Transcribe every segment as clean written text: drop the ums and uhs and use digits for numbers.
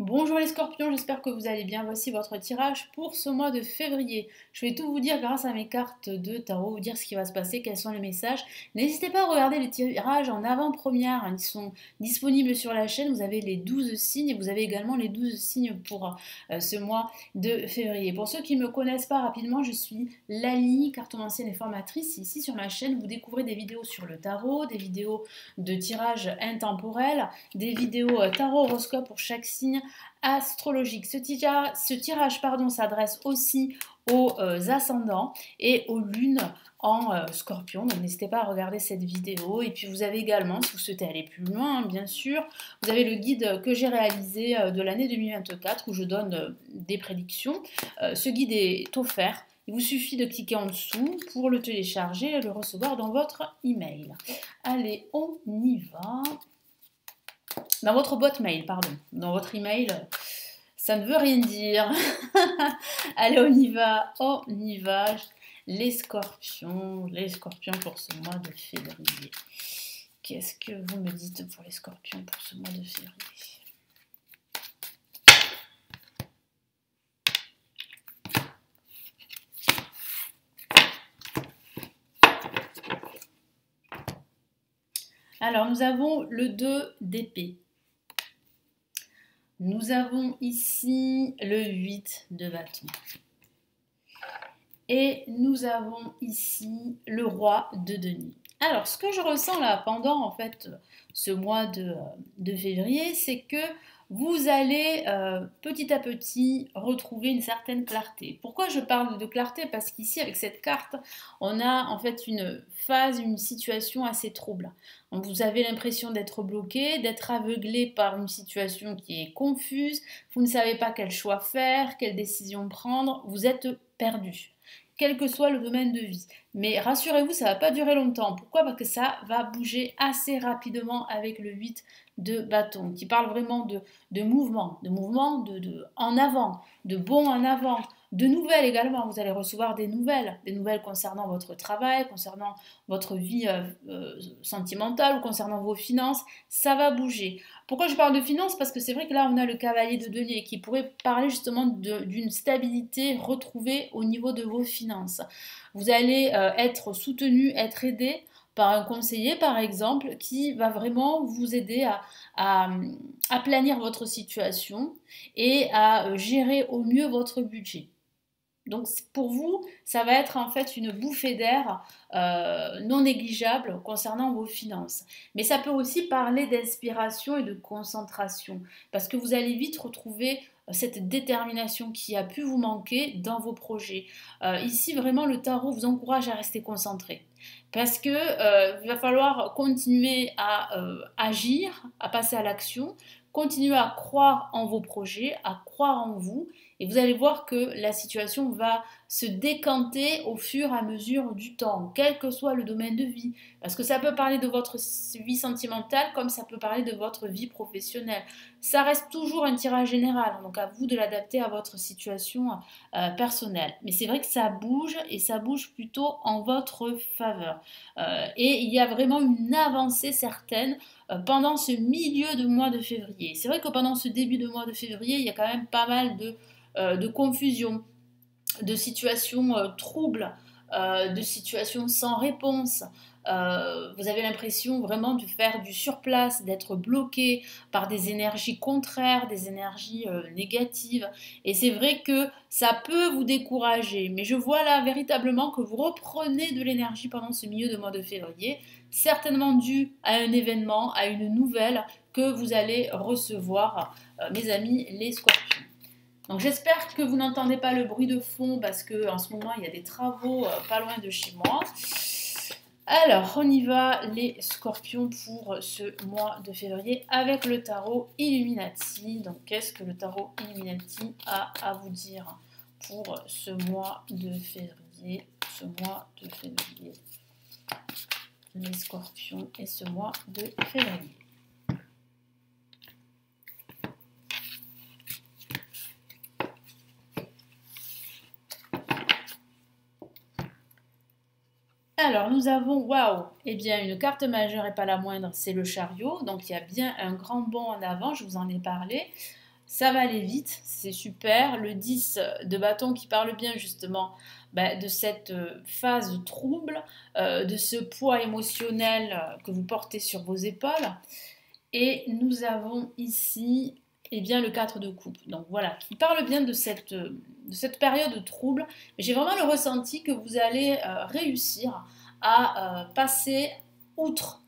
Bonjour les scorpions, j'espère que vous allez bien. Voici votre tirage pour ce mois de février. Je vais tout vous dire grâce à mes cartes de tarot, vous dire ce qui va se passer, quels sont les messages. N'hésitez pas à regarder les tirages en avant-première, hein. Ils sont disponibles sur la chaîne. Vous avez les 12 signes et vous avez également les 12 signes pour ce mois de février. Pour ceux qui ne me connaissent pas rapidement, je suis Lali, cartomancienne et formatrice. Ici sur ma chaîne, vous découvrez des vidéos sur le tarot, des vidéos de tirage intemporel, des vidéos tarot horoscope pour chaque signe astrologique. Ce tirage s'adresse aussi aux ascendants et aux lunes en scorpion. Donc n'hésitez pas à regarder cette vidéo. Et puis vous avez également, si vous souhaitez aller plus loin, hein, bien sûr, vous avez le guide que j'ai réalisé de l'année 2024 où je donne des prédictions. Ce guide est offert. Il vous suffit de cliquer en dessous pour le télécharger et le recevoir dans votre email. Allez, on y va. Dans votre boîte mail, pardon. Dans votre email, ça ne veut rien dire. Allez, on y va. On y va. Les scorpions pour ce mois de février. Qu'est-ce que vous me dites pour les scorpions pour ce mois de février? Alors, nous avons le 2 d'épée. Nous avons ici le 8 de bâton. Et nous avons ici le roi de denier. Alors, ce que je ressens là pendant en fait ce mois de février, c'est que vous allez petit à petit retrouver une certaine clarté. Pourquoi je parle de clarté? Parce qu'ici, avec cette carte, on a en fait une phase, une situation assez trouble. Donc, vous avez l'impression d'être bloqué, d'être aveuglé par une situation qui est confuse. Vous ne savez pas quel choix faire, quelle décision prendre. Vous êtes perdu, quel que soit le domaine de vie. Mais rassurez-vous, ça ne va pas durer longtemps. Pourquoi? Parce que ça va bouger assez rapidement avec le 8 de bâton, qui parle vraiment de mouvement, en avant, de bond en avant, de nouvelles également. Vous allez recevoir des nouvelles concernant votre travail, concernant votre vie sentimentale ou concernant vos finances. Ça va bouger. Pourquoi je parle de finances? Parce que c'est vrai que là, on a le cavalier de denier qui pourrait parler justement d'une stabilité retrouvée au niveau de vos finances. Vous allez être soutenu, être aidé par un conseiller, par exemple, qui va vraiment vous aider à planir votre situation et à gérer au mieux votre budget. Donc pour vous, ça va être en fait une bouffée d'air non négligeable concernant vos finances. Mais ça peut aussi parler d'inspiration et de concentration, parce que vous allez vite retrouver cette détermination qui a pu vous manquer dans vos projets. Ici, vraiment, le tarot vous encourage à rester concentré. Parce que il va falloir continuer à agir, à passer à l'action, continuer à croire en vos projets, à croire en vous, et vous allez voir que la situation va se décanter au fur et à mesure du temps, quel que soit le domaine de vie. Parce que ça peut parler de votre vie sentimentale comme ça peut parler de votre vie professionnelle. Ça reste toujours un tirage général, donc à vous de l'adapter à votre situation personnelle. Mais c'est vrai que ça bouge et ça bouge plutôt en votre faveur. Et il y a vraiment une avancée certaine pendant ce milieu de mois de février. C'est vrai que pendant ce début de mois de février, il y a quand même pas mal de confusion, de situations troubles, de situations sans réponse. Vous avez l'impression vraiment de faire du surplace, d'être bloqué par des énergies contraires, des énergies négatives. Et c'est vrai que ça peut vous décourager. Mais je vois là véritablement que vous reprenez de l'énergie pendant ce milieu de mois de février, certainement dû à un événement, à une nouvelle que vous allez recevoir, mes amis les scorpions. Donc j'espère que vous n'entendez pas le bruit de fond parce que en ce moment il y a des travaux pas loin de chez moi. Alors on y va les scorpions pour ce mois de février avec le tarot Illuminati. Donc qu'est-ce que le tarot Illuminati a à vous dire pour ce mois de février? Les scorpions et ce mois de février. Alors, nous avons, waouh, eh bien, une carte majeure et pas la moindre, c'est le chariot. Donc, il y a bien un grand bond en avant, je vous en ai parlé. ça va aller vite, c'est super. Le 10 de bâton qui parle bien justement de cette phase trouble, de ce poids émotionnel que vous portez sur vos épaules. Et nous avons ici bien, le 4 de coupe. Donc voilà, qui parle bien de cette période trouble. Mais j'ai vraiment le ressenti que vous allez réussir à passer outre.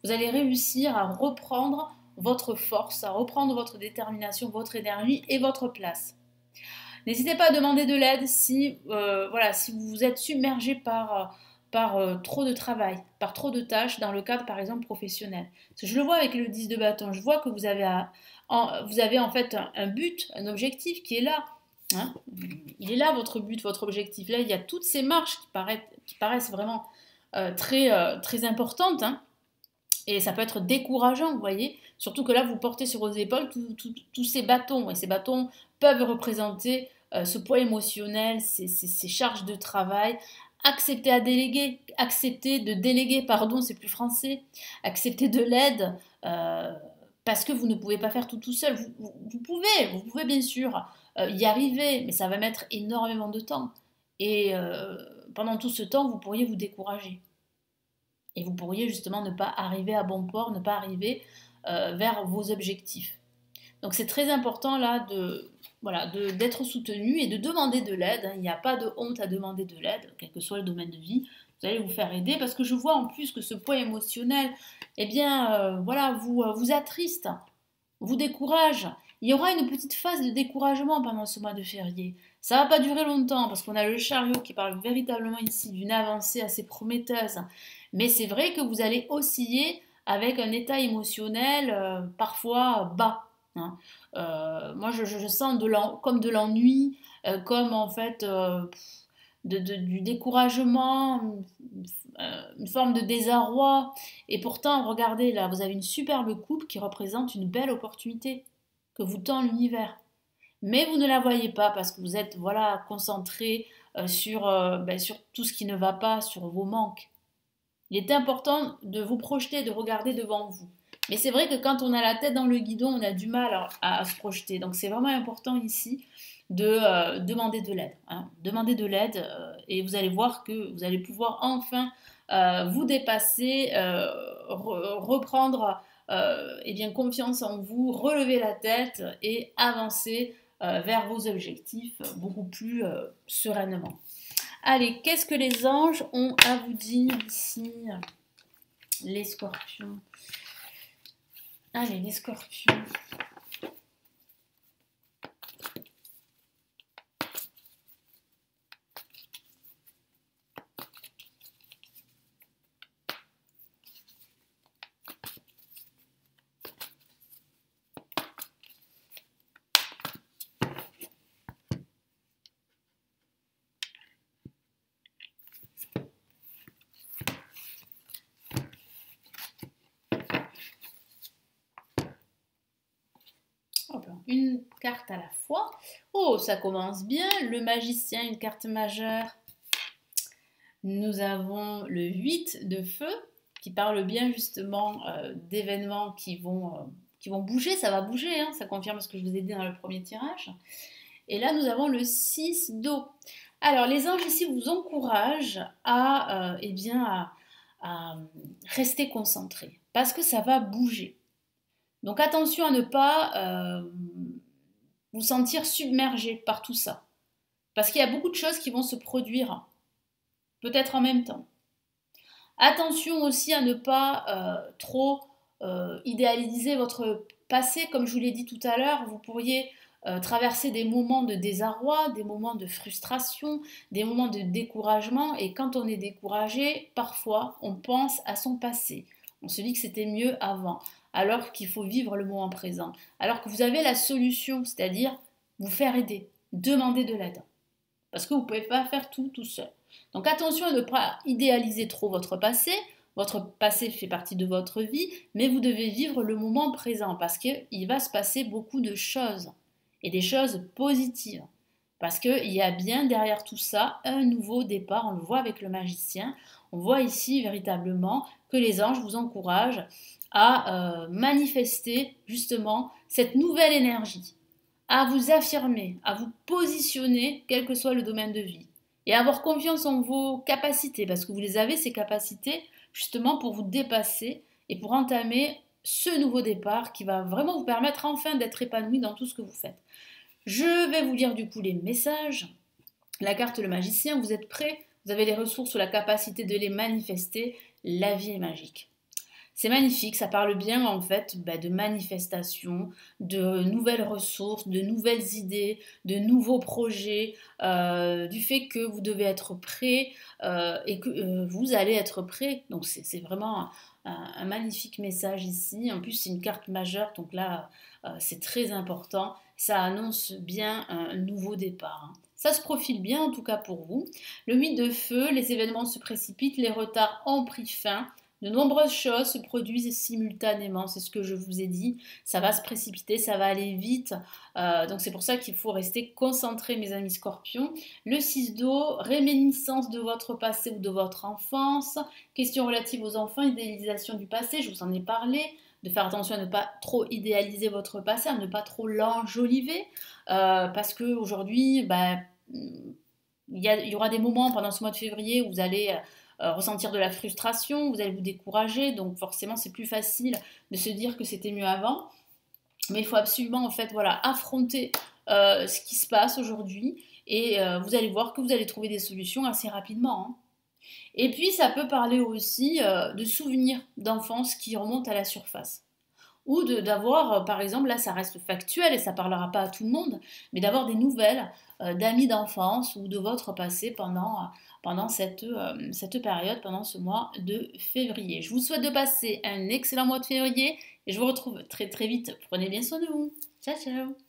Vous allez réussir à reprendre votre force, à reprendre votre détermination, votre énergie et votre place. N'hésitez pas à demander de l'aide si, si vous êtes submergé par trop de travail, par trop de tâches dans le cadre par exemple professionnel. Parce que je le vois avec le 10 de bâton, je vois que vous avez en fait un but, un objectif qui est là. Hein. Il est là votre but, votre objectif. Là, il y a toutes ces marches qui paraissent vraiment très importantes. Hein. Et ça peut être décourageant, vous voyez. Surtout que là, vous portez sur vos épaules tous ces bâtons. Et ces bâtons peuvent représenter ce poids émotionnel, ces charges de travail. Accepter de déléguer, pardon, c'est plus français. Accepter de l'aide parce que vous ne pouvez pas faire tout seul. Vous pouvez bien sûr y arriver, mais ça va mettre énormément de temps. Et pendant tout ce temps, vous pourriez vous décourager. Et vous pourriez justement ne pas arriver à bon port, ne pas arriver vers vos objectifs. Donc c'est très important là d'être soutenu et de demander de l'aide. Il n'y a pas de honte à demander de l'aide, quel que soit le domaine de vie. Vous allez vous faire aider parce que je vois en plus que ce poids émotionnel, vous attriste, vous décourage. Il y aura une petite phase de découragement pendant ce mois de février. Ça ne va pas durer longtemps parce qu'on a le chariot qui parle véritablement ici d'une avancée assez prometteuse. Mais c'est vrai que vous allez osciller avec un état émotionnel parfois bas. Hein. Moi, je sens comme de l'ennui, comme en fait du découragement, une forme de désarroi. Et pourtant, regardez là, vous avez une superbe coupe qui représente une belle opportunité que vous tend l'univers. Mais vous ne la voyez pas parce que vous êtes concentré sur tout ce qui ne va pas, sur vos manques. Il est important de vous projeter, de regarder devant vous. Mais c'est vrai que quand on a la tête dans le guidon, on a du mal à se projeter. Donc c'est vraiment important ici de demander de l'aide. Hein. Demandez de l'aide et vous allez voir que vous allez pouvoir enfin vous dépasser, reprendre confiance en vous, relever la tête et avancer vers vos objectifs beaucoup plus sereinement. Allez, qu'est-ce que les anges ont à vous dire ici? Les scorpions. Allez, les scorpions. Une carte à la fois. Oh, ça commence bien. Le magicien, une carte majeure. Nous avons le 8 de feu qui parle bien justement d'événements qui vont bouger. Ça va bouger, hein, ça confirme ce que je vous ai dit dans le premier tirage. Et là, nous avons le 6 d'eau. Alors, les anges ici vous encouragent à rester concentrés parce que ça va bouger. Donc attention à ne pas vous sentir submergé par tout ça. Parce qu'il y a beaucoup de choses qui vont se produire, peut-être en même temps. Attention aussi à ne pas trop idéaliser votre passé. Comme je vous l'ai dit tout à l'heure, vous pourriez traverser des moments de désarroi, des moments de frustration, des moments de découragement. Et quand on est découragé, parfois, on pense à son passé. On se dit que c'était mieux avant, alors qu'il faut vivre le moment présent. Alors que vous avez la solution, c'est-à-dire vous faire aider, demander de l'aide. Parce que vous ne pouvez pas faire tout seul. Donc attention à ne pas idéaliser trop votre passé. Votre passé fait partie de votre vie, mais vous devez vivre le moment présent parce qu'il va se passer beaucoup de choses et des choses positives. Parce qu'il y a bien derrière tout ça un nouveau départ, on le voit avec le magicien. On voit ici véritablement que les anges vous encouragent à manifester justement cette nouvelle énergie. à vous affirmer, à vous positionner, quel que soit le domaine de vie. Et à avoir confiance en vos capacités, parce que vous les avez, ces capacités, justement pour vous dépasser et pour entamer ce nouveau départ qui va vraiment vous permettre enfin d'être épanoui dans tout ce que vous faites. Je vais vous lire du coup les messages. La carte le magicien, vous êtes prêts? Vous avez les ressources ou la capacité de les manifester. La vie est magique. C'est magnifique, ça parle bien en fait de manifestation, de nouvelles ressources, de nouvelles idées, de nouveaux projets, du fait que vous devez être prêt et que vous allez être prêt. Donc c'est vraiment un magnifique message ici. En plus c'est une carte majeure, donc là c'est très important. Ça annonce bien un nouveau départ, hein. Ça se profile bien en tout cas pour vous. Le 8 de feu, les événements se précipitent, les retards ont pris fin. De nombreuses choses se produisent simultanément, c'est ce que je vous ai dit. Ça va se précipiter, ça va aller vite. Donc c'est pour ça qu'il faut rester concentré, mes amis scorpions. Le 6 d'eau, réminiscence de votre passé ou de votre enfance. Question relative aux enfants, idéalisation du passé, je vous en ai parlé. De faire attention à ne pas trop idéaliser votre passé, à ne pas trop l'enjoliver. Parce qu'aujourd'hui, il y aura des moments pendant ce mois de février où vous allez ressentir de la frustration, vous allez vous décourager, donc forcément c'est plus facile de se dire que c'était mieux avant. Mais il faut absolument en fait voilà affronter ce qui se passe aujourd'hui et vous allez voir que vous allez trouver des solutions assez rapidement, hein. Et puis ça peut parler aussi de souvenirs d'enfance qui remontent à la surface ou d'avoir, par exemple, là ça reste factuel et ça ne parlera pas à tout le monde, mais d'avoir des nouvelles d'amis d'enfance ou de votre passé pendant cette période, pendant ce mois de février. Je vous souhaite de passer un excellent mois de février et je vous retrouve très très vite. Prenez bien soin de vous. Ciao ciao.